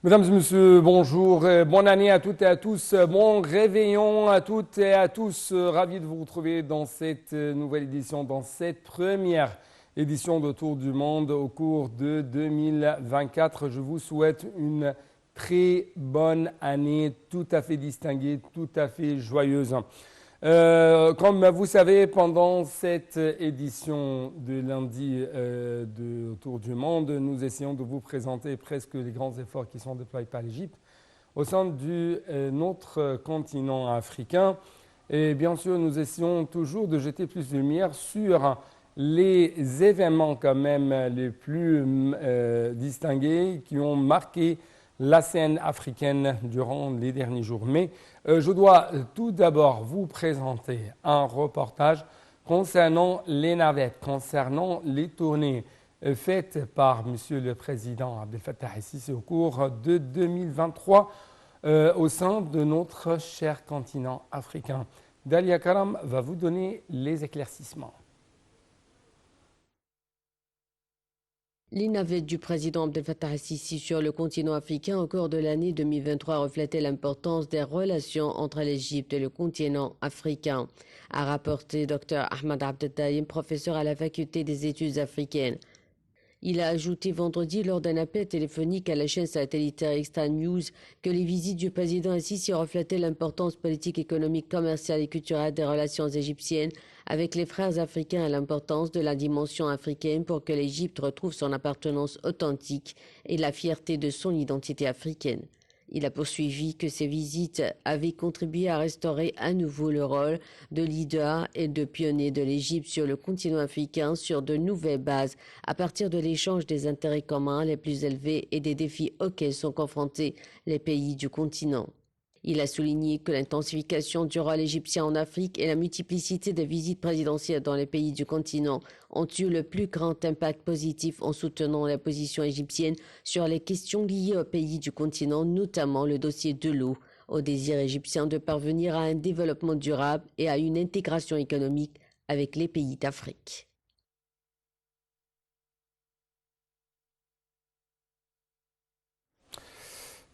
Mesdames et messieurs, bonjour, bonne année à toutes et à tous, bon réveillon à toutes et à tous. Ravi de vous retrouver dans cette nouvelle édition, dans cette première édition de Tour du Monde au cours de 2024. Je vous souhaite une très bonne année, tout à fait distinguée, tout à fait joyeuse. Comme vous savez, pendant cette édition de lundi de Tour du Monde, nous essayons de vous présenter presque les grands efforts qui sont déployés par l'Égypte au sein de notre continent africain. Et bien sûr, nous essayons toujours de jeter plus de lumière sur les événements quand même les plus distingués qui ont marqué la scène africaine durant les derniers jours. Mais je dois tout d'abord vous présenter un reportage concernant les navettes, concernant les tournées faites par M. le Président Abdel Fattah el-Sisi au cours de 2023 au sein de notre cher continent africain. Dalia Karam va vous donner les éclaircissements. Les navettes du président Abdel Fattah el-Sisi sur le continent africain au cours de l'année 2023 reflétaient l'importance des relations entre l'Égypte et le continent africain, a rapporté Dr Ahmad Abdeldaïm, professeur à la faculté des études africaines. Il a ajouté vendredi lors d'un appel téléphonique à la chaîne satellitaire Extra News que les visites du président el-Sisi reflétaient l'importance politique, économique, commerciale et culturelle des relations égyptiennes avec les frères africains et l'importance de la dimension africaine pour que l'Égypte retrouve son appartenance authentique et la fierté de son identité africaine. Il a poursuivi que ces visites avaient contribué à restaurer à nouveau le rôle de leader et de pionnier de l'Égypte sur le continent africain sur de nouvelles bases à partir de l'échange des intérêts communs les plus élevés et des défis auxquels sont confrontés les pays du continent. Il a souligné que l'intensification du rôle égyptien en Afrique et la multiplicité des visites présidentielles dans les pays du continent ont eu le plus grand impact positif en soutenant la position égyptienne sur les questions liées aux pays du continent, notamment le dossier de l'eau, au désir égyptien de parvenir à un développement durable et à une intégration économique avec les pays d'Afrique.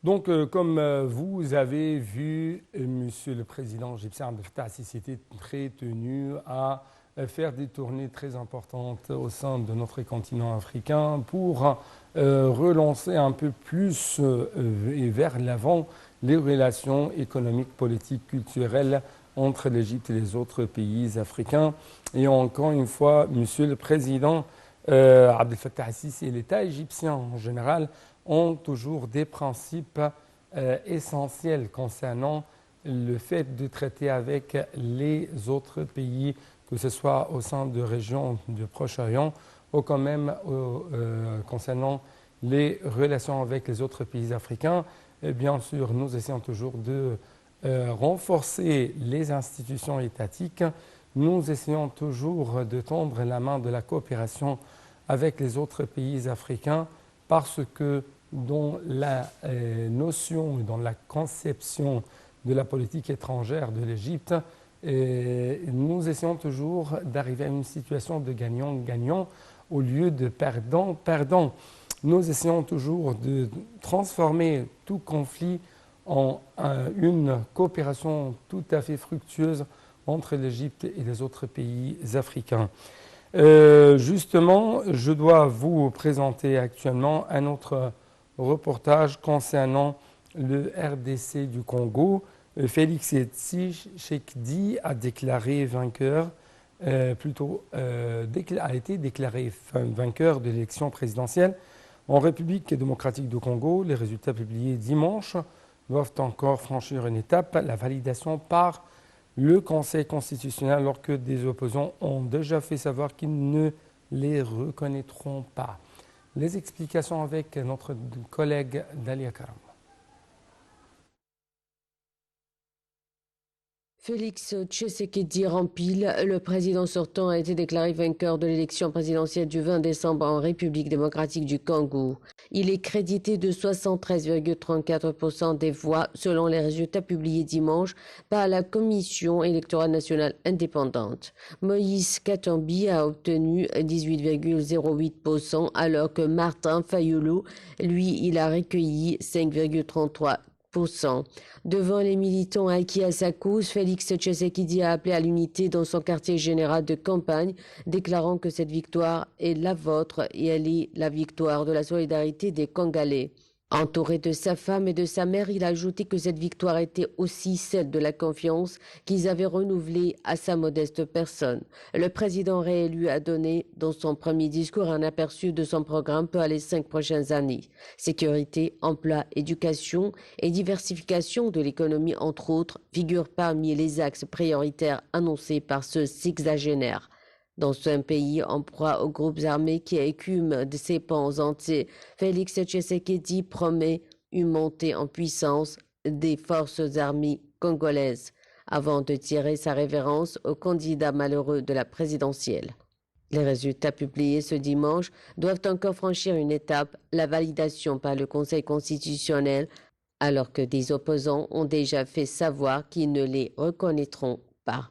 Donc, comme vous avez vu, Monsieur le Président égyptien Abdel Fattah el-Sisi était très tenu à faire des tournées très importantes au sein de notre continent africain pour relancer un peu plus et vers l'avant les relations économiques, politiques, culturelles entre l'Égypte et les autres pays africains. Et encore une fois, Monsieur le Président Abdel Fattah el-Sisi et l'État égyptien en général ont toujours des principes essentiels concernant le fait de traiter avec les autres pays, que ce soit au sein de régions du Proche-Orient ou quand même concernant les relations avec les autres pays africains. Et bien sûr, nous essayons toujours de renforcer les institutions étatiques. Nous essayons toujours de tendre la main de la coopération avec les autres pays africains parce que dans la notion, dans la conception de la politique étrangère de l'Égypte, nous essayons toujours d'arriver à une situation de gagnant-gagnant au lieu de perdant-perdant. Nous essayons toujours de transformer tout conflit en une coopération tout à fait fructueuse entre l'Égypte et les autres pays africains. Justement, je dois vous présenter actuellement un autre reportage concernant le RDC du Congo. Félix Tshisekedi a déclaré vainqueur, a été déclaré vainqueur de l'élection présidentielle en République démocratique du Congo. Les résultats publiés dimanche doivent encore franchir une étape, la validation par le Conseil constitutionnel, alors que des opposants ont déjà fait savoir qu'ils ne les reconnaîtront pas. Les explications avec notre collègue Dalia Karam. Félix Tshisekedi Rampil, le président sortant, a été déclaré vainqueur de l'élection présidentielle du 20 décembre en République démocratique du Congo. Il est crédité de 73,34% des voix selon les résultats publiés dimanche par la Commission électorale nationale indépendante. Moïse Katumbi a obtenu 18,08% alors que Martin Fayulu, lui, il a recueilli 5,33%. Devant les militants acquis à sa cause, Félix Tshisekedi a appelé à l'unité dans son quartier général de campagne, déclarant que cette victoire est la vôtre et elle est la victoire de la solidarité des Congolais. Entouré de sa femme et de sa mère, il a ajouté que cette victoire était aussi celle de la confiance qu'ils avaient renouvelée à sa modeste personne. Le président réélu a donné dans son premier discours un aperçu de son programme pour les 5 prochaines années. Sécurité, emploi, éducation et diversification de l'économie, entre autres, figurent parmi les axes prioritaires annoncés par ce sexagénaire. Dans un pays en proie aux groupes armés qui écument de ses pans entiers, Félix Tshisekedi promet une montée en puissance des forces armées congolaises avant de tirer sa révérence au candidat malheureux de la présidentielle. Les résultats publiés ce dimanche doivent encore franchir une étape, la validation par le Conseil constitutionnel, alors que des opposants ont déjà fait savoir qu'ils ne les reconnaîtront pas.